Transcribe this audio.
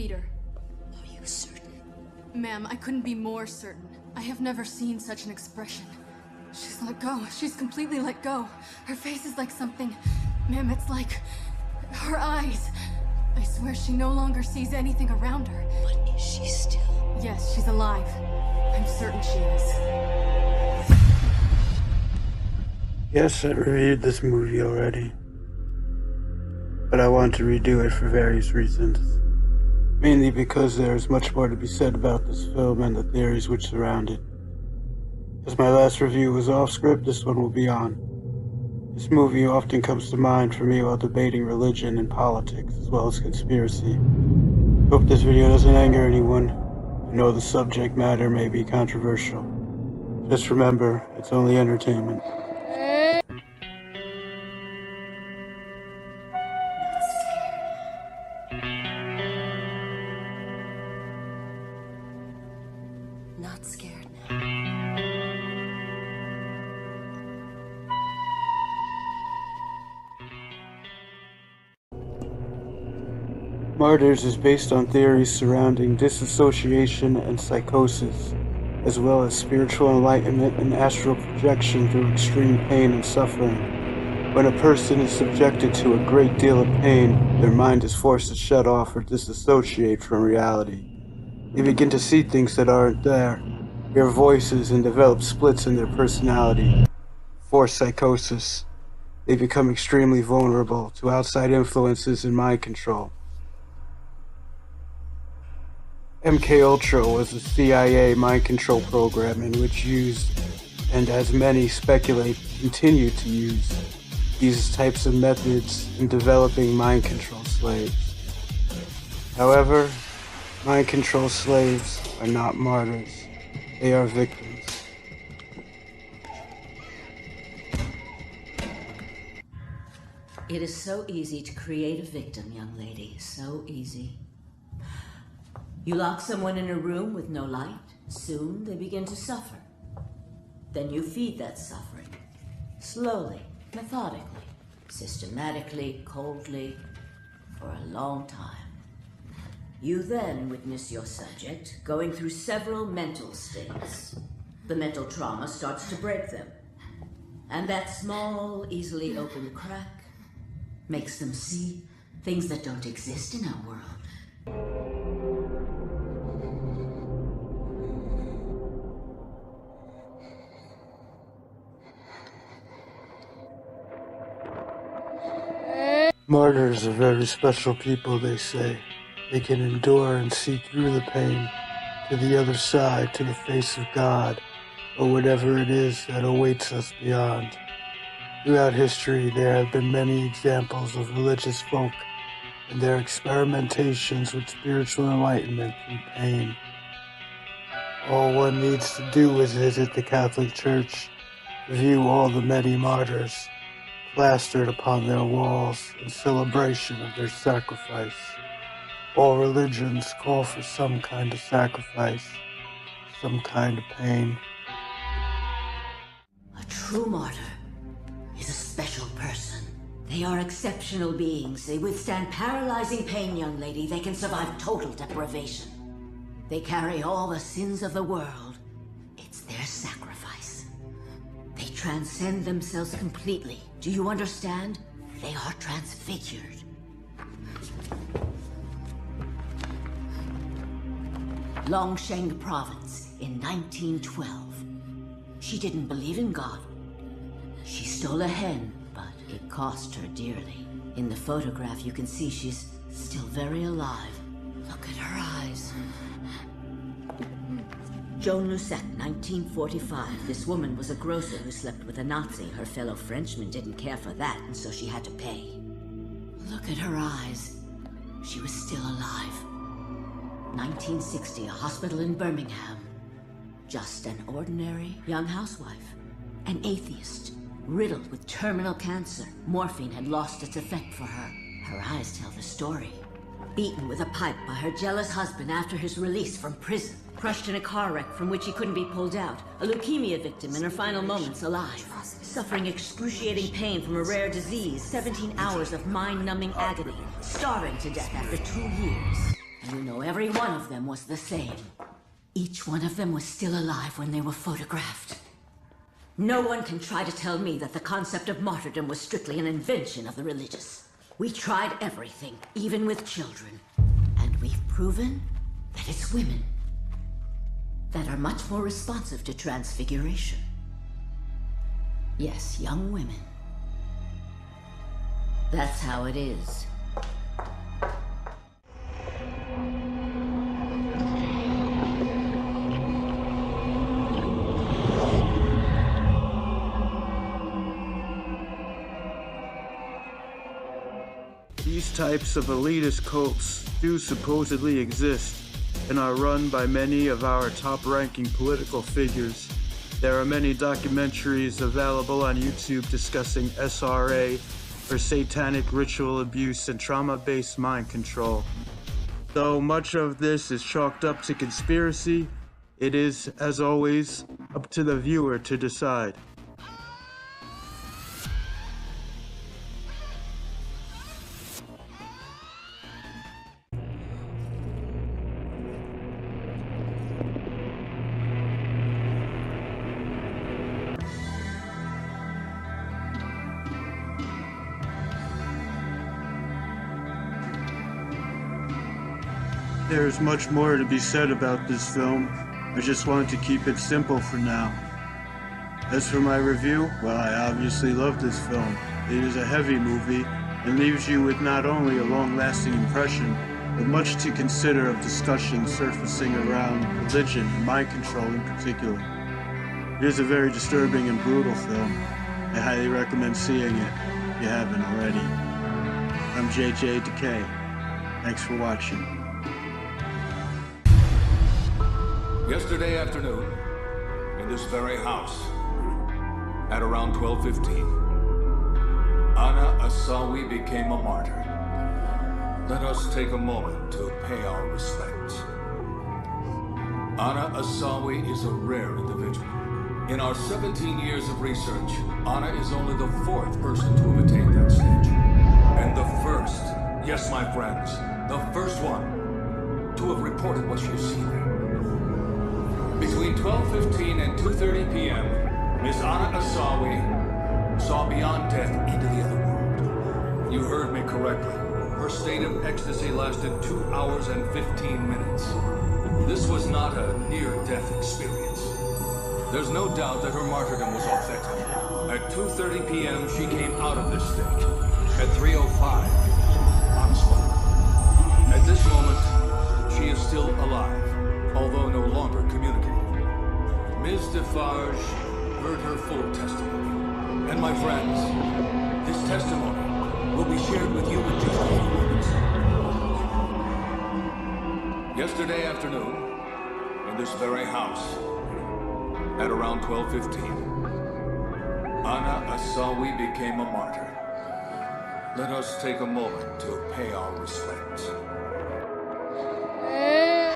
feed her. Are you certain? Ma'am, I couldn't be more certain. I have never seen such an expression. She's let go. She's completely let go. Her face is like something... Ma'am, it's like... her eyes. I swear she no longer sees anything around her. But is she still? Yes, she's alive. I'm certain she is. Yes, I reviewed this movie already, but I want to redo it for various reasons. Mainly because there is much more to be said about this film and the theories which surround it. As my last review was off script, this one will be on. This movie often comes to mind for me while debating religion and politics, as well as conspiracy. Hope this video doesn't anger anyone. I know the subject matter may be controversial. Just remember, it's only entertainment. Not scared now. Martyrs is based on theories surrounding disassociation and psychosis, as well as spiritual enlightenment and astral projection through extreme pain and suffering. When a person is subjected to a great deal of pain, their mind is forced to shut off or disassociate from reality. They begin to see things that aren't there, hear voices, and develop splits in their personality. For psychosis, they become extremely vulnerable to outside influences and mind control. MKUltra was a CIA mind control program in which used, and as many speculate, continue to use, these types of methods in developing mind control slaves. However, mind control slaves are not martyrs. They are victims. It is so easy to create a victim, young lady. So easy. You lock someone in a room with no light. Soon they begin to suffer. Then you feed that suffering. Slowly, methodically, systematically, coldly, for a long time. You then witness your subject going through several mental states. The mental trauma starts to break them. And that small, easily opened crack makes them see things that don't exist in our world. Martyrs are very special people, they say. They can endure and see through the pain to the other side, to the face of God, or whatever it is that awaits us beyond. Throughout history, there have been many examples of religious folk and their experimentations with spiritual enlightenment through pain. All one needs to do is visit the Catholic Church, view all the many martyrs plastered upon their walls in celebration of their sacrifice. All religions call for some kind of sacrifice, some kind of pain. A true martyr is a special person. They are exceptional beings. They withstand paralyzing pain, young lady. They can survive total deprivation. They carry all the sins of the world. It's their sacrifice. They transcend themselves completely. Do you understand? They are transfigured. Longsheng Province in 1912. She didn't believe in God. She stole a hen, but it cost her dearly. In the photograph, you can see she's still very alive. Look at her eyes. Joan Lucette, 1945. This woman was a grocer who slept with a Nazi. Her fellow Frenchmen didn't care for that, and so she had to pay. Look at her eyes. She was still alive. 1960, a hospital in Birmingham. Just an ordinary young housewife. An atheist, riddled with terminal cancer. Morphine had lost its effect for her. Her eyes tell the story. Beaten with a pipe by her jealous husband after his release from prison. Crushed in a car wreck from which he couldn't be pulled out. A leukemia victim in her final moments alive. Suffering excruciating pain from a rare disease. 17 hours of mind-numbing agony. Starving to death after 2 years. You know, every one of them was the same. Each one of them was still alive when they were photographed. No one can try to tell me that the concept of martyrdom was strictly an invention of the religious. We tried everything, even with children. And we've proven that it's women that are much more responsive to transfiguration. Yes, young women. That's how it is. These types of elitist cults do supposedly exist and are run by many of our top-ranking political figures. There are many documentaries available on YouTube discussing SRA, or satanic ritual abuse and trauma-based mind control. Though much of this is chalked up to conspiracy, it is, as always, up to the viewer to decide. There's much more to be said about this film. I just wanted to keep it simple for now. As for my review, well, I obviously love this film. It is a heavy movie and leaves you with not only a long-lasting impression, but much to consider of discussion surfacing around religion and mind control in particular. It is a very disturbing and brutal film. I highly recommend seeing it if you haven't already. I'm JJ Decay. Thanks for watching. Yesterday afternoon, in this very house, at around 12:15, Ana Asawi became a martyr. Let us take a moment to pay our respects. Ana Asawi is a rare individual. In our 17 years of research, Ana is only the 4th person to have attained that stage. And the first, yes my friends, the first one to have reported what she has seen there. Between 12:15 and 2:30 p.m., Miss Ana Asawi saw beyond death into the other world. You heard me correctly. Her state of ecstasy lasted 2 hours and 15 minutes. This was not a near-death experience. There's no doubt that her martyrdom was authentic. At 2:30 p.m., she came out of this state. At 3:05, Ana spoke. At this moment, she is still alive, although no longer communicating. Ms. Defarge heard her full testimony. And my friends, this testimony will be shared with you in just a few moments. Yesterday afternoon, in this very house, at around 12:15, Ana Asawi became a martyr. Let us take a moment to pay our respects.